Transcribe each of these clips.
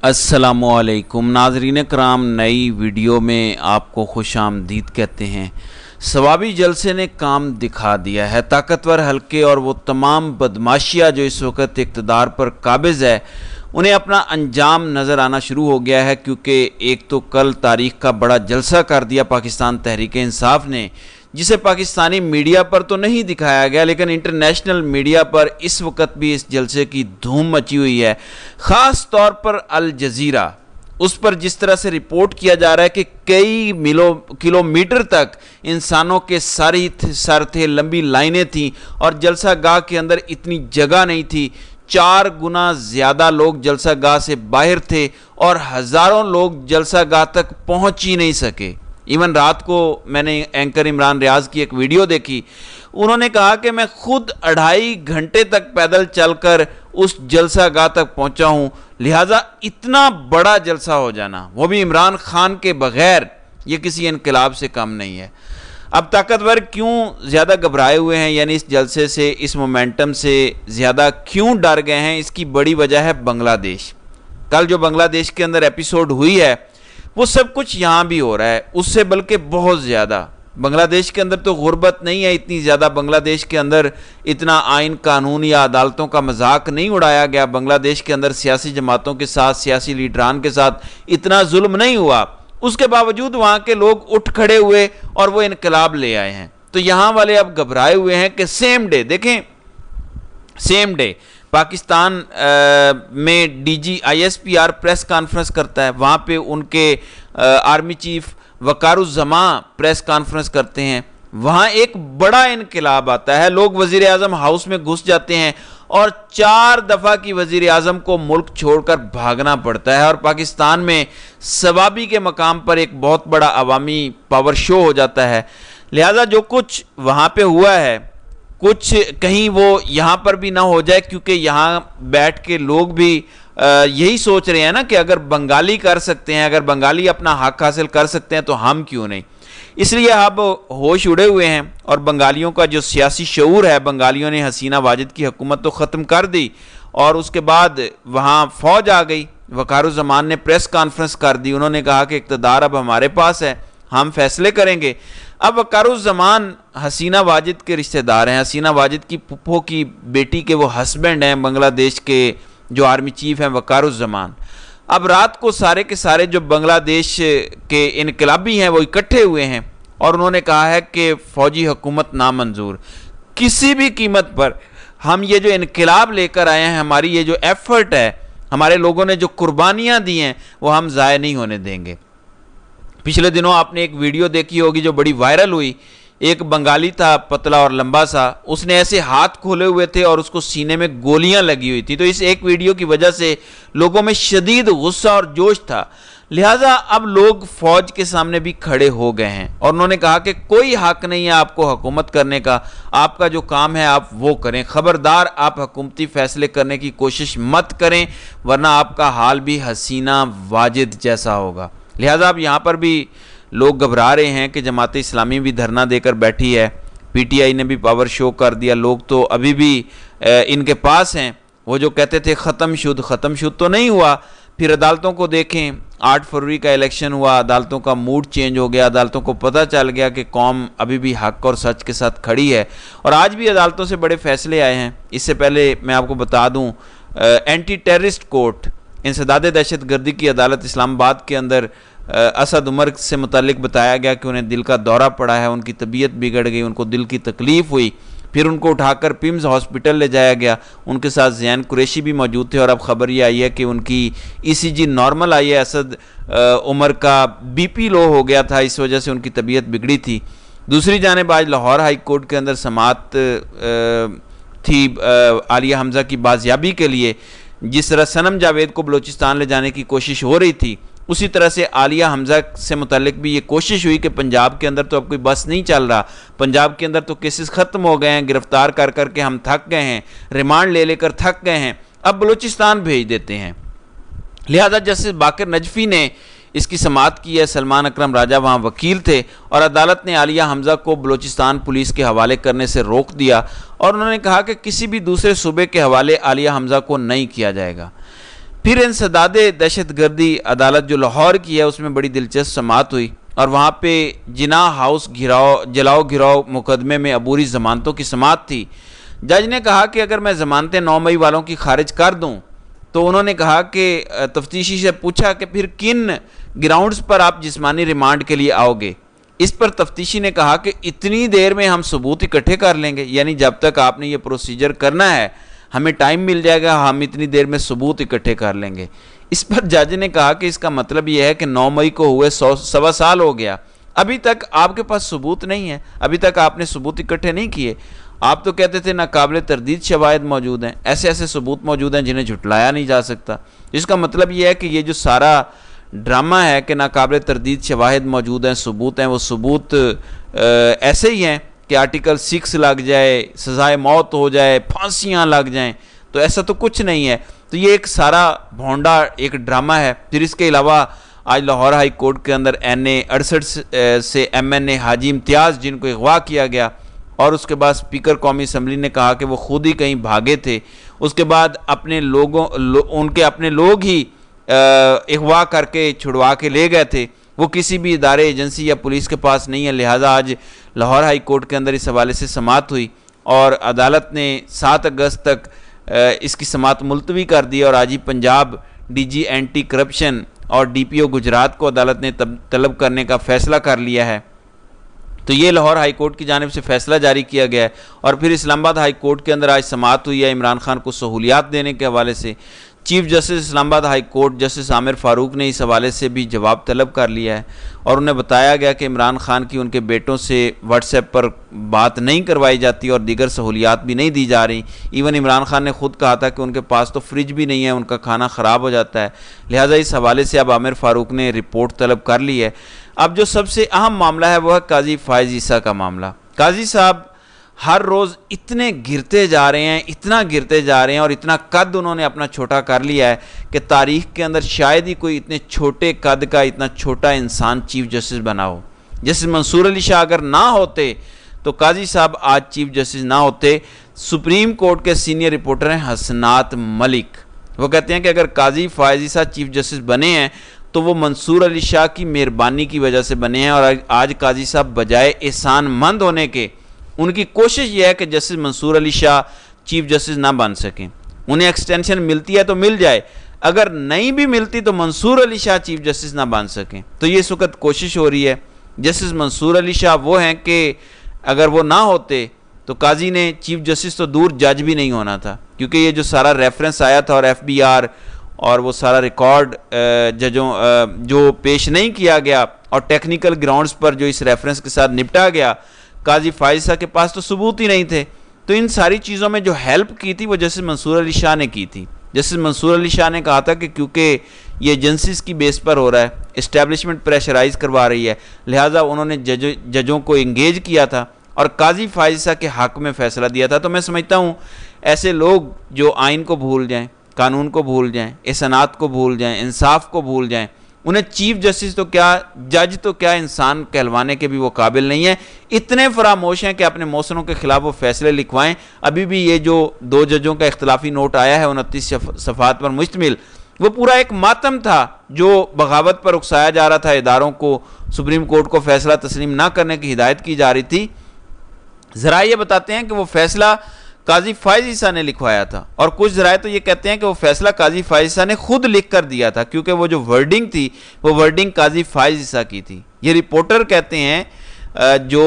السلام علیکم ناظرین کرام، نئی ویڈیو میں آپ کو خوش آمدید کہتے ہیں۔ ثوابی جلسے نے کام دکھا دیا ہے۔ طاقتور حلقے اور وہ تمام بدماشیاں جو اس وقت اقتدار پر قابض ہے انہیں اپنا انجام نظر آنا شروع ہو گیا ہے، کیونکہ ایک تو کل تاریخ کا بڑا جلسہ کر دیا پاکستان تحریک انصاف نے، جسے پاکستانی میڈیا پر تو نہیں دکھایا گیا لیکن انٹرنیشنل میڈیا پر اس وقت بھی اس جلسے کی دھوم مچی ہوئی ہے۔ خاص طور پر الجزیرہ، اس پر جس طرح سے رپورٹ کیا جا رہا ہے کہ کئی کلومیٹر تک انسانوں کے سر تھے، لمبی لائنیں تھیں اور جلسہ گاہ کے اندر اتنی جگہ نہیں تھی۔ 4 گنا زیادہ لوگ جلسہ گاہ سے باہر تھے اور ہزاروں لوگ جلسہ گاہ تک پہنچ ہی نہیں سکے۔ ایون رات کو میں نے اینکر عمران ریاض کی ایک ویڈیو دیکھی، انہوں نے کہا کہ میں خود 2.5 گھنٹے تک پیدل چل کر اس جلسہ گاہ تک پہنچا ہوں، لہٰذا اتنا بڑا جلسہ ہو جانا، وہ بھی عمران خان کے بغیر، یہ کسی انقلاب سے کم نہیں ہے۔ اب طاقتور کیوں زیادہ گھبرائے ہوئے ہیں، یعنی اس جلسے سے، اس مومنٹم سے زیادہ کیوں ڈر گئے ہیں، اس کی بڑی وجہ ہے بنگلہ دیش۔ کل جو بنگلہ دیش کے اندر ایپیسوڈ ہوئی ہے وہ سب کچھ یہاں بھی ہو رہا ہے، اس سے بلکہ بہت زیادہ۔ بنگلہ دیش کے اندر تو غربت نہیں ہے اتنی زیادہ، بنگلہ دیش کے اندر اتنا آئین قانون یا عدالتوں کا مذاق نہیں اڑایا گیا، بنگلہ دیش کے اندر سیاسی جماعتوں کے ساتھ، سیاسی لیڈران کے ساتھ اتنا ظلم نہیں ہوا، اس کے باوجود وہاں کے لوگ اٹھ کھڑے ہوئے اور وہ انقلاب لے آئے ہیں۔ تو یہاں والے اب گھبرائے ہوئے ہیں کہ سیم ڈے، دیکھیں سیم ڈے پاکستان میں DGISPR پریس کانفرنس کرتا ہے، وہاں پہ ان کے آرمی چیف وقار الزمان پریس کانفرنس کرتے ہیں، وہاں ایک بڑا انقلاب آتا ہے، لوگ وزیر اعظم ہاؤس میں گھس جاتے ہیں اور 4 دفعہ کی وزیر اعظم کو ملک چھوڑ کر بھاگنا پڑتا ہے، اور پاکستان میں ثوابی کے مقام پر ایک بہت بڑا عوامی پاور شو ہو جاتا ہے۔ لہذا جو کچھ وہاں پہ ہوا ہے، کچھ کہیں وہ یہاں پر بھی نہ ہو جائے، کیونکہ یہاں بیٹھ کے لوگ بھی یہی سوچ رہے ہیں نا کہ اگر بنگالی کر سکتے ہیں، اگر بنگالی اپنا حق حاصل کر سکتے ہیں تو ہم کیوں نہیں۔ اس لیے اب ہوش اڑے ہوئے ہیں اور بنگالیوں کا جو سیاسی شعور ہے، بنگالیوں نے حسینہ واجد کی حکومت تو ختم کر دی اور اس کے بعد وہاں فوج آ گئی۔ وقار الزمان نے پریس کانفرنس کر دی، انہوں نے کہا کہ اقتدار اب ہمارے پاس ہے، ہم فیصلے کریں گے۔ اب وقار الزمان حسینہ واجد کے رشتہ دار ہیں، حسینہ واجد کی پھپھو کی بیٹی کے وہ ہسبینڈ ہیں بنگلہ دیش کے جو آرمی چیف ہیں وقار الزمان۔ اب رات کو سارے کے سارے جو بنگلہ دیش کے انقلابی ہیں وہ اکٹھے ہوئے ہیں اور انہوں نے کہا ہے کہ فوجی حکومت نامنظور، کسی بھی قیمت پر ہم یہ جو انقلاب لے کر آئے ہیں، ہماری یہ جو ایفرٹ ہے، ہمارے لوگوں نے جو قربانیاں دی ہیں، وہ ہم ضائع نہیں ہونے دیں گے۔ پچھلے دنوں آپ نے ایک ویڈیو دیکھی ہوگی جو بڑی وائرل ہوئی، ایک بنگالی تھا پتلا اور لمبا سا، اس نے ایسے ہاتھ کھولے ہوئے تھے اور اس کو سینے میں گولیاں لگی ہوئی تھی، تو اس ایک ویڈیو کی وجہ سے لوگوں میں شدید غصہ اور جوش تھا، لہٰذا اب لوگ فوج کے سامنے بھی کھڑے ہو گئے ہیں اور انہوں نے کہا کہ کوئی حق نہیں ہے آپ کو حکومت کرنے کا، آپ کا جو کام ہے آپ وہ کریں، خبردار آپ حکومتی فیصلے کرنے کی کوشش مت کریں ورنہ آپ کا حال بھی حسینہ واجد جیسا ہوگا۔ لہٰذا اب یہاں پر بھی لوگ گھبرا رہے ہیں کہ جماعت اسلامی بھی دھرنا دے کر بیٹھی ہے، PTI نے بھی پاور شو کر دیا، لوگ تو ابھی بھی ان کے پاس ہیں، وہ جو کہتے تھے ختم شد تو نہیں ہوا۔ پھر عدالتوں کو دیکھیں، 8 فروری کا الیکشن ہوا، عدالتوں کا موڈ چینج ہو گیا، عدالتوں کو پتہ چل گیا کہ قوم ابھی بھی حق اور سچ کے ساتھ کھڑی ہے اور آج بھی عدالتوں سے بڑے فیصلے آئے ہیں۔ اس سے پہلے میں آپ کو بتا دوں، اینٹی ٹیررسٹ کورٹ، انسداد دہشت گردی کی عدالت اسلام آباد کے اندر اسد عمر سے متعلق بتایا گیا کہ انہیں دل کا دورہ پڑا ہے، ان کی طبیعت بگڑ گئی، ان کو دل کی تکلیف ہوئی، پھر ان کو اٹھا کر پیمز ہاسپٹل لے جایا گیا، ان کے ساتھ زین قریشی بھی موجود تھے اور اب خبر یہ آئی ہے کہ ان کی ECG نارمل آئی ہے، اسد عمر کا BP لو ہو گیا تھا، اس وجہ سے ان کی طبیعت بگڑی تھی۔ دوسری جانب آج لاہور ہائی کورٹ کے اندر سماعت تھی عالیہ حمزہ کی بازیابی کے لیے، جس طرح صنم جاوید کو بلوچستان لے جانے کی کوشش ہو رہی تھی، اسی طرح سے عالیہ حمزہ سے متعلق بھی یہ کوشش ہوئی کہ پنجاب کے اندر تو اب کوئی بس نہیں چل رہا، پنجاب کے اندر تو کیسز ختم ہو گئے ہیں، گرفتار کر کر کے ہم تھک گئے ہیں، ریمانڈ لے لے کر تھک گئے ہیں، اب بلوچستان بھیج دیتے ہیں۔ لہذا جسٹس باقر نجفی نے اس کی سماعت کی ہے، سلمان اکرم راجہ وہاں وکیل تھے اور عدالت نے عالیہ حمزہ کو بلوچستان پولیس کے حوالے کرنے سے روک دیا اور انہوں نے کہا کہ کسی بھی دوسرے صوبے کے حوالے عالیہ حمزہ کو نہیں کیا جائے گا۔ پھر انسداد دہشت گردی عدالت جو لاہور کی ہے اس میں بڑی دلچسپ سماعت ہوئی، اور وہاں پہ جناح ہاؤس جلاؤ گراؤ مقدمے میں عبوری ضمانتوں کی سماعت تھی۔ جج نے کہا کہ اگر میں ضمانتیں 9 مئی والوں کی خارج کر دوں تو انہوں نے کہا کہ تفتیشی سے پوچھا کہ پھر کن گراؤنڈز پر آپ جسمانی ریمانڈ کے لیے آؤ گے؟ اس پر تفتیشی نے کہا کہ اتنی دیر میں ہم ثبوت اکٹھے کر لیں گے، یعنی جب تک آپ نے یہ پروسیجر کرنا ہے ہمیں ٹائم مل جائے گا، ہم اتنی دیر میں ثبوت اکٹھے کر لیں گے۔ اس پر جج نے کہا کہ اس کا مطلب یہ ہے کہ 9 مئی کو ہوئے 1.25 سال ہو گیا، ابھی تک آپ کے پاس ثبوت نہیں ہے، ابھی تک آپ نے ثبوت اکٹھے نہیں کیے۔ آپ تو کہتے تھے ناقابل تردید شواہد موجود ہیں، ایسے ایسے ثبوت موجود ہیں جنہیں جھٹلایا نہیں جا سکتا۔ اس کا مطلب یہ ہے کہ یہ جو سارا ڈرامہ ہے کہ ناقابل تردید شواہد موجود ہیں، ثبوت ہیں، وہ ثبوت ایسے ہی ہیں کہ آرٹیکل 6 لگ جائے، سزائے موت ہو جائے، پھانسیاں لگ جائیں، تو ایسا تو کچھ نہیں ہے۔ تو یہ ایک سارا بھونڈا ایک ڈرامہ ہے۔ پھر اس کے علاوہ آج لاہور ہائی کورٹ کے اندر NA 68 سے MNA حاجی امتیاز جن کو اغوا کیا گیا، اور اس کے بعد اسپیکر قومی اسمبلی نے کہا کہ وہ خود ہی کہیں بھاگے تھے، اس کے بعد ان کے اپنے لوگ ہی اغوا کر کے چھڑوا کے لے گئے تھے، وہ کسی بھی ادارے ایجنسی یا پولیس کے پاس نہیں ہے، لہٰذا آج لاہور ہائی کورٹ کے اندر اس حوالے سے سماعت ہوئی اور عدالت نے 7 اگست تک اس کی سماعت ملتوی کر دی، اور آج ہی پنجاب DG اینٹی کرپشن اور DPO گجرات کو عدالت نے طلب کرنے کا فیصلہ کر لیا ہے۔ تو یہ لاہور ہائی کورٹ کی جانب سے فیصلہ جاری کیا گیا ہے، اور پھر اسلام آباد ہائی کورٹ کے اندر آج سماعت ہوئی ہے عمران خان کو سہولیات دینے کے حوالے سے۔ چیف جسٹس اسلام آباد ہائی کورٹ جسٹس عامر فاروق نے اس حوالے سے بھی جواب طلب کر لیا ہے، اور انہیں بتایا گیا کہ عمران خان کی ان کے بیٹوں سے واٹس ایپ پر بات نہیں کروائی جاتی اور دیگر سہولیات بھی نہیں دی جا رہی۔ ایون عمران خان نے خود کہا تھا کہ ان کے پاس تو فریج بھی نہیں ہے، ان کا کھانا خراب ہو جاتا ہے، لہٰذا اس حوالے سے اب عامر فاروق نے رپورٹ طلب کر لی ہے۔ اب جو سب سے اہم معاملہ ہے وہ ہے قاضی فائز عیسیٰ کا معاملہ۔ قاضی صاحب ہر روز اتنے گرتے جا رہے ہیں، اتنا گرتے جا رہے ہیں، اور اتنا قد انہوں نے اپنا چھوٹا کر لیا ہے کہ تاریخ کے اندر شاید ہی کوئی اتنے چھوٹے قد کا اتنا چھوٹا انسان چیف جسٹس بنا ہو۔ جسٹس منصور علی شاہ اگر نہ ہوتے تو قاضی صاحب آج چیف جسٹس نہ ہوتے۔ سپریم کورٹ کے سینئر رپورٹر ہیں حسنات ملک، وہ کہتے ہیں کہ اگر قاضی فائز عیسیٰ چیف جسٹس بنے ہیں تو وہ منصور علی شاہ کی مہربانی کی وجہ سے بنے ہیں، اور آج قاضی صاحب بجائے احسان مند ہونے کے ان کی کوشش یہ ہے کہ جسٹس منصور علی شاہ چیف جسٹس نہ بن سکیں۔ انہیں ایکسٹینشن ملتی ہے تو مل جائے، اگر نہیں بھی ملتی تو منصور علی شاہ چیف جسٹس نہ بن سکیں۔ تو یہ اس وقت کوشش ہو رہی ہے۔ جسٹس منصور علی شاہ وہ ہیں کہ اگر وہ نہ ہوتے تو قاضی نے چیف جسٹس تو دور جج بھی نہیں ہونا تھا، کیونکہ یہ جو سارا ریفرنس آیا تھا اور FBR اور وہ سارا ریکارڈ ججوں جو پیش نہیں کیا گیا اور ٹیکنیکل گراؤنڈز پر جو اس ریفرنس کے ساتھ نپٹا گیا، قاضی فائز عیسیٰ کے پاس تو ثبوت ہی نہیں تھے۔ تو ان ساری چیزوں میں جو ہیلپ کی تھی وہ جسٹس منصور علی شاہ نے کی تھی۔ جسٹس منصور علی شاہ نے کہا تھا کہ کیونکہ یہ ایجنسیز کی بیس پر ہو رہا ہے، اسٹیبلشمنٹ پریشرائز کروا رہی ہے، لہٰذا انہوں نے ججوں کو انگیج کیا تھا اور قاضی فائز عیسیٰ کے حق میں فیصلہ دیا تھا۔ تو میں سمجھتا ہوں ایسے لوگ جو آئین کو بھول جائیں، قانون کو بھول جائیں، احسانات کو بھول جائیں، انصاف کو بھول جائیں، انہیں چیف جسٹس تو کیا، جج تو کیا، انسان کہلوانے کے بھی وہ قابل نہیں ہیں۔ اتنے فراموش ہیں کہ اپنے موثروں کے خلاف وہ فیصلے لکھوائیں۔ ابھی بھی یہ جو 2 ججوں کا اختلافی نوٹ آیا ہے 29 صفحات پر مشتمل، وہ پورا ایک ماتم تھا جو بغاوت پر اکسایا جا رہا تھا، اداروں کو سپریم کورٹ کو فیصلہ تسلیم نہ کرنے کی ہدایت کی جا رہی تھی۔ ذرائع یہ بتاتے ہیں کہ وہ فیصلہ قاضی فائز عیسیٰ نے لکھوایا تھا، اور کچھ ذرائع تو یہ کہتے ہیں کہ وہ فیصلہ قاضی فائز عیسیٰ نے خود لکھ کر دیا تھا، کیونکہ وہ جو ورڈنگ تھی وہ ورڈنگ قاضی فائز عیسیٰ کی تھی۔ یہ رپورٹر کہتے ہیں جو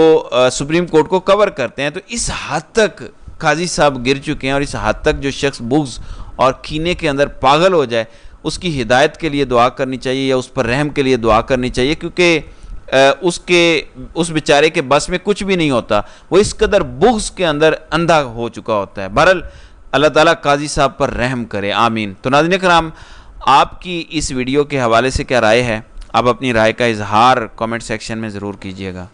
سپریم کورٹ کو کور کرتے ہیں۔ تو اس حد تک قاضی صاحب گر چکے ہیں، اور اس حد تک جو شخص بغض اور کینے کے اندر پاگل ہو جائے اس کی ہدایت کے لیے دعا کرنی چاہیے، یا اس پر رحم کے لیے دعا کرنی چاہیے، کیونکہ اس بیچارے کے بس میں کچھ بھی نہیں ہوتا، وہ اس قدر بغض کے اندر اندھا ہو چکا ہوتا ہے۔ بہرحال اللہ تعالیٰ قاضی صاحب پر رحم کرے، آمین۔ تو ناظرین کرام، آپ کی اس ویڈیو کے حوالے سے کیا رائے ہے؟ آپ اپنی رائے کا اظہار کامنٹ سیکشن میں ضرور کیجیے گا۔